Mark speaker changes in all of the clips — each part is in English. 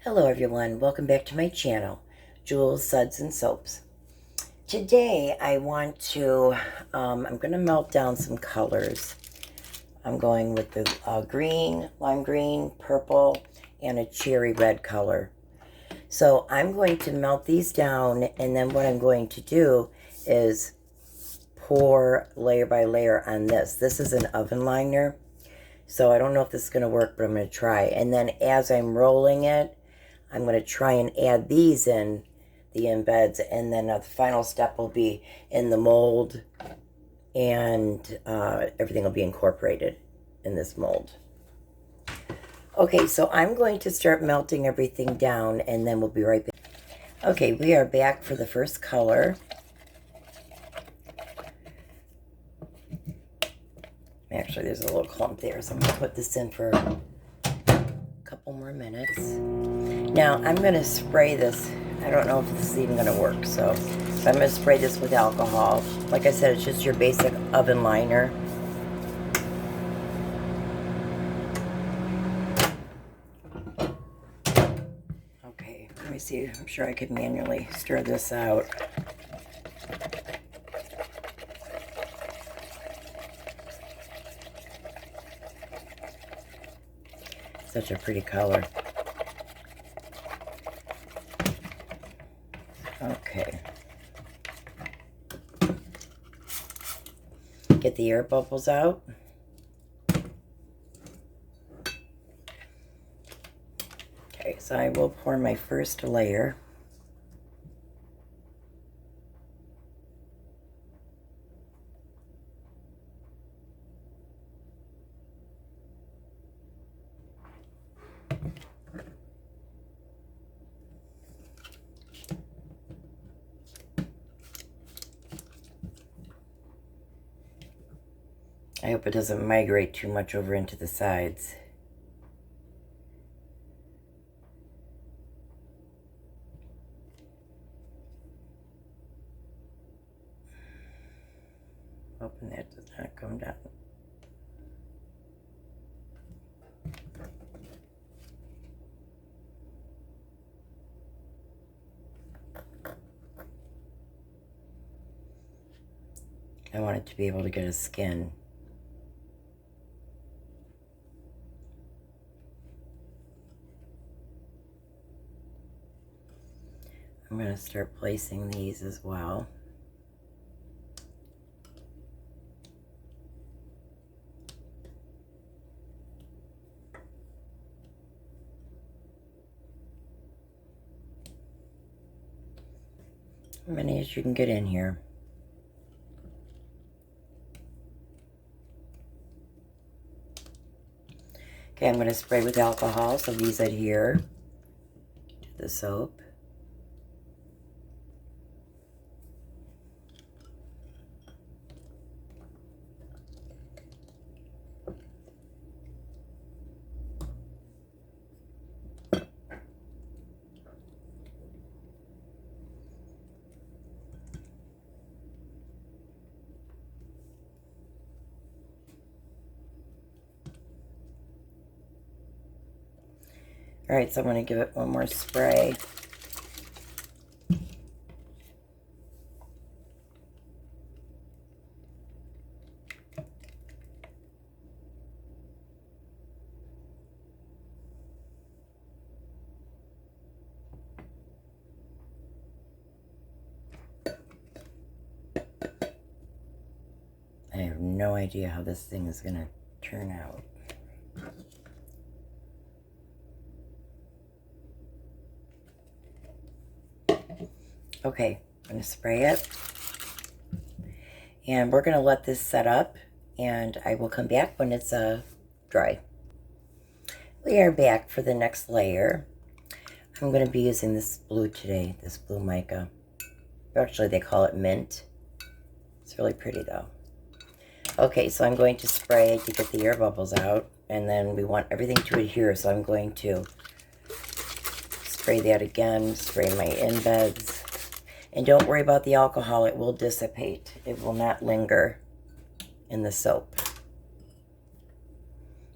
Speaker 1: Hello everyone, welcome back to my channel, Jewels, Suds, and Soaps. Today I want to, I'm going to melt down some colors. I'm going with the green, lime green, purple, and a cherry red color. So I'm going to melt these down, and then what I'm going to do is pour layer by layer on this. This is an oven liner, so I don't know if this is going to work, but I'm going to try. And then as I'm rolling it, I'm going to try and add these in the embeds, and then the final step will be in the mold, and everything will be incorporated in this mold. Okay, so I'm going to start melting everything down, and then we'll be right back. Okay, we are back for the first color. Actually, there's a little clump there, so I'm going to put this in for a couple more minutes. Now, I'm going to spray this. I don't know if this is even going to work, so I'm going to spray this with alcohol. Like I said, it's just your basic oven liner. Okay, let me see. I'm sure I could manually stir this out. Such a pretty color. Okay. Get the air bubbles out. Okay, so I will pour my first layer. I hope it doesn't migrate too much over into the sides. Hoping that does not come down. I want it to be able to get a skin. I'm going to start placing these as well. How many as you can get in here. Okay, I'm going to spray with alcohol so these adhere to the soap. All right, so I'm going to give it one more spray. I have no idea how this thing is going to turn out. Okay, I'm going to spray it. And we're going to let this set up, and I will come back when it's dry. We are back for the next layer. I'm going to be using this blue today, this blue mica. Actually, they call it mint. It's really pretty, though. Okay, so I'm going to spray to get the air bubbles out, and then we want everything to adhere, so I'm going to spray that again, spray my embeds. And don't worry about the alcohol, it will dissipate. It will not linger in the soap.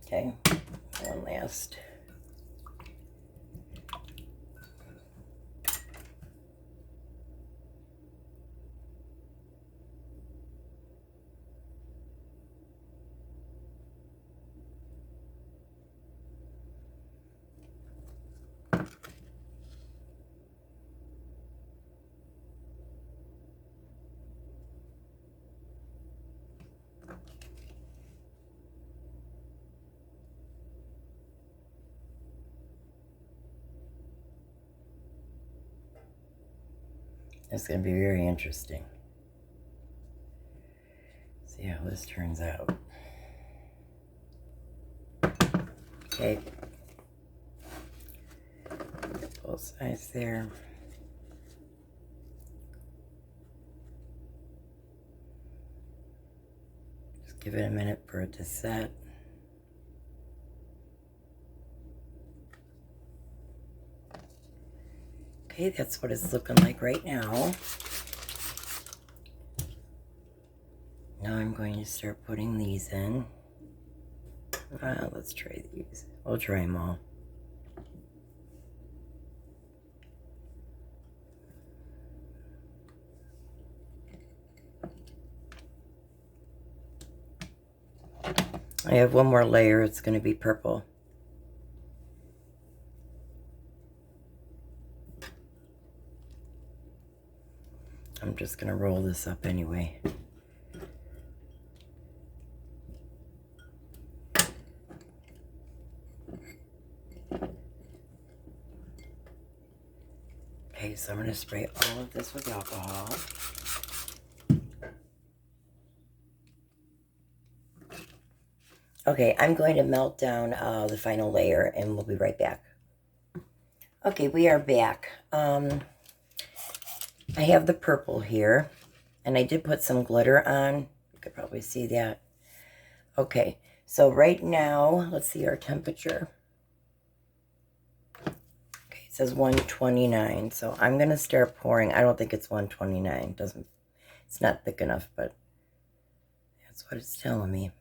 Speaker 1: Okay, one last It's going to be very interesting. See how this turns out. Okay. Both sides there. Just give it a minute for it to set. Okay, that's what it's looking like right now. Now I'm going to start putting these in. Let's try these. We'll try them all. I have one more layer. It's going to be purple. I'm just going to roll this up anyway. Okay, so I'm going to spray all of this with alcohol. Okay, I'm going to melt down the final layer, and we'll be right back. Okay, we are back. I have the purple here, and I did put some glitter on. You could probably see that. Okay, so right now, let's see our temperature. Okay, it says 129, so I'm going to start pouring. I don't think it's 129. It's not thick enough, but that's what it's telling me.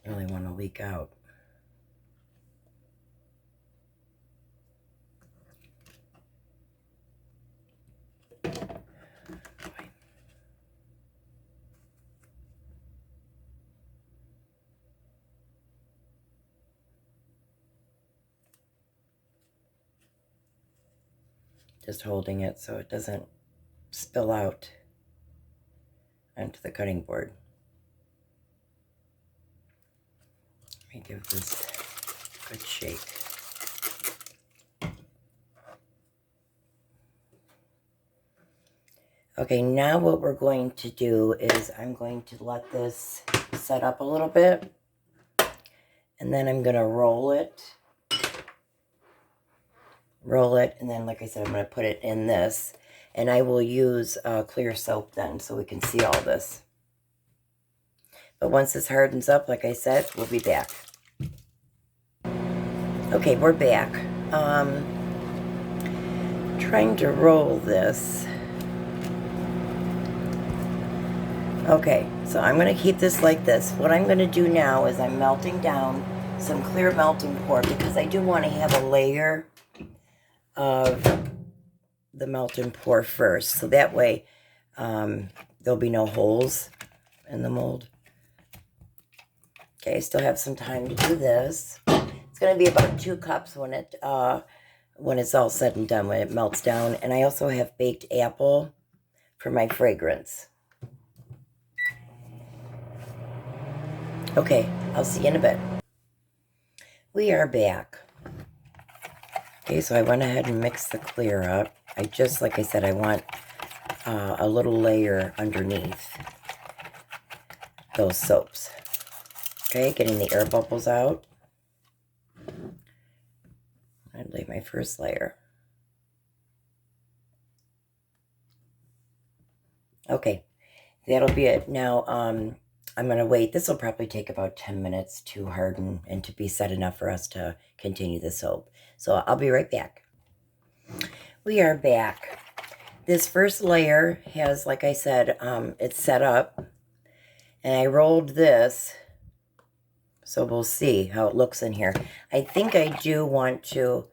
Speaker 1: Really want to leak out. Just holding it so it doesn't spill out onto the cutting board. Let me give this a good shake. Okay, now what we're going to do is I'm going to let this set up a little bit, and then I'm going to roll it, and then, like I said, I'm going to put it in this, and I will use clear soap then so we can see all this. But once this hardens up, like I said, we'll be back. Okay, we're back. Trying to roll this. Okay, so I'm going to keep this like this. What I'm going to do now is I'm melting down some clear melting pour because I do want to have a layer of the melt and pour first. So that way there'll be no holes in the mold. Okay, I still have some time to do this. It's going to be about 2 cups when it's all said and done, when it melts down. And I also have baked apple for my fragrance. Okay, I'll see you in a bit. We are back. Okay, so I went ahead and mixed the clear up. Like I said, I want a little layer underneath those soaps. Okay, getting the air bubbles out. I'd lay my first layer. Okay, that'll be it. Now, I'm going to wait. This will probably take about 10 minutes to harden and to be set enough for us to continue the soap. So I'll be right back. We are back. This first layer has, like I said, it's set up. And I rolled this, so we'll see how it looks in here. I think I do want to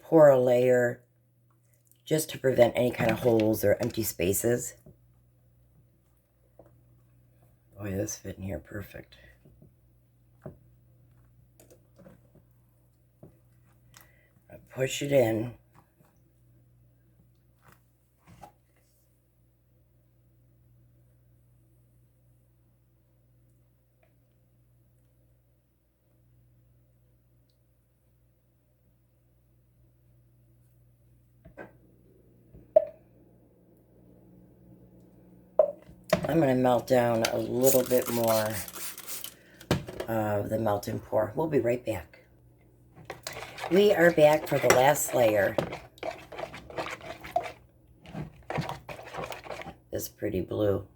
Speaker 1: pour a layer just to prevent any kind of holes or empty spaces. Boy, this fit in here perfect. push it in. I'm going to melt down a little bit more of the melt and pour. We'll be right back. We are back for the last layer. This pretty blue.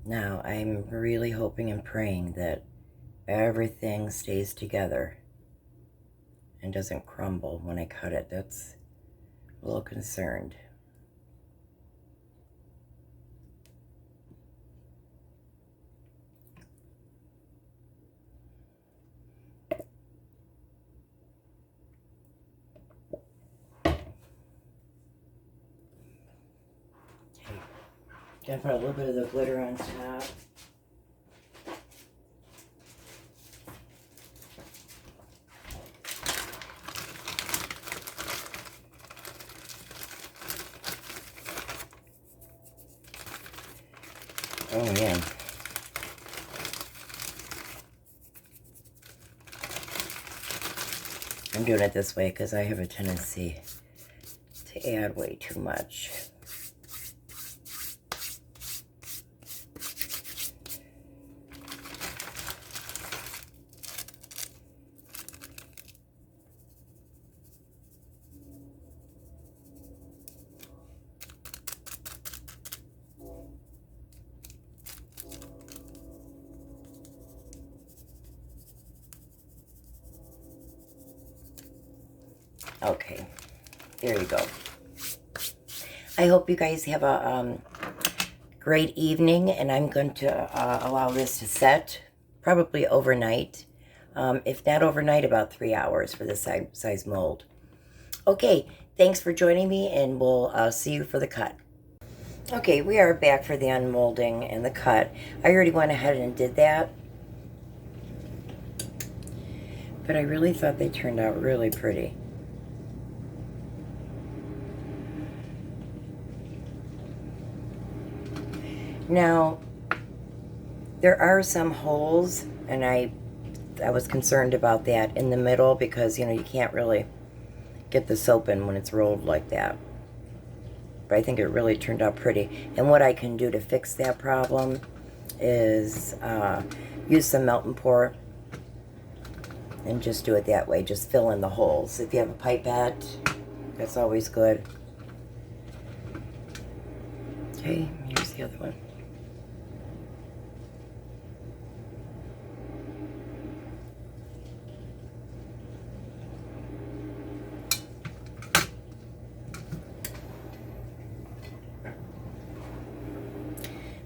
Speaker 1: Now, I'm really hoping and praying that everything stays together and doesn't crumble when I cut it. That's a little concerned. Okay, gonna put a little bit of the glitter on top. Oh man. I'm doing it this way because I have a tendency to add way too much. Okay, there you go. I hope you guys have a great evening, and I'm going to allow this to set probably overnight. If not overnight, about 3 hours for this size mold. Okay, thanks for joining me, and we'll see you for the cut. Okay, we are back for the unmolding and the cut. I already went ahead and did that, but I really thought they turned out really pretty. Now, there are some holes, and I was concerned about that in the middle because, you know, you can't really get the soap in when it's rolled like that. But I think it really turned out pretty. And what I can do to fix that problem is use some melt and pour and just do it that way. Just fill in the holes. If you have a pipette, that's always good. Okay, here's the other one.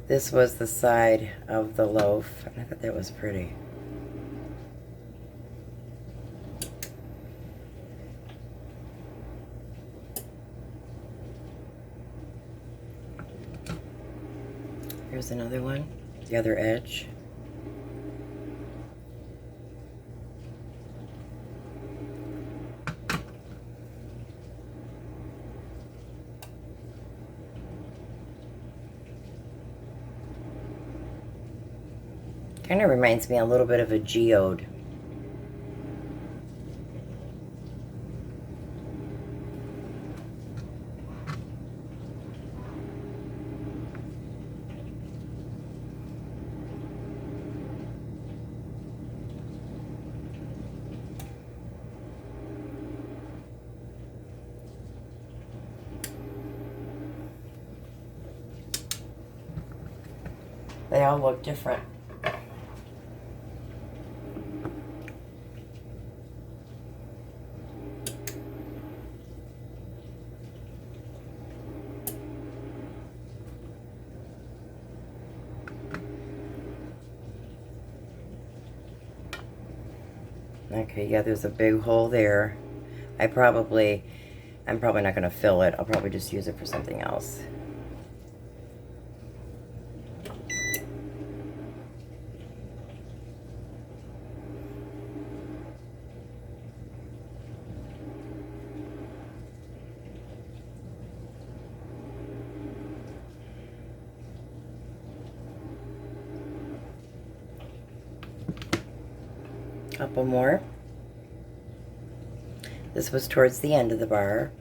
Speaker 1: This was the side of the loaf, and I thought that was pretty. Here's another one, the other edge. Kind of reminds me a little bit of a geode. They all look different. Okay, yeah, there's a big hole there. I'm probably not going to fill it. I'll probably just use it for something else. Couple more. This was towards the end of the bar.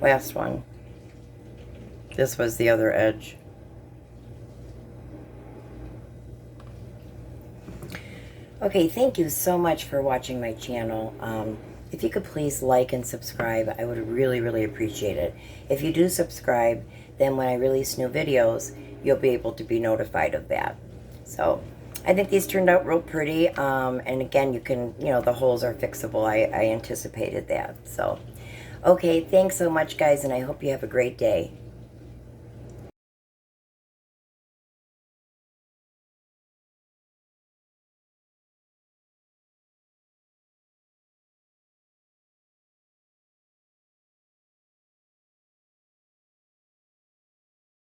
Speaker 1: Last one. This was the other edge. Okay, thank you so much for watching my channel. If you could please like and subscribe, I would really, really appreciate it. If you do subscribe, then when I release new videos, you'll be able to be notified of that. So, I think these turned out real pretty. And again, you can, the holes are fixable. I anticipated that. So, okay, thanks so much, guys, and I hope you have a great day.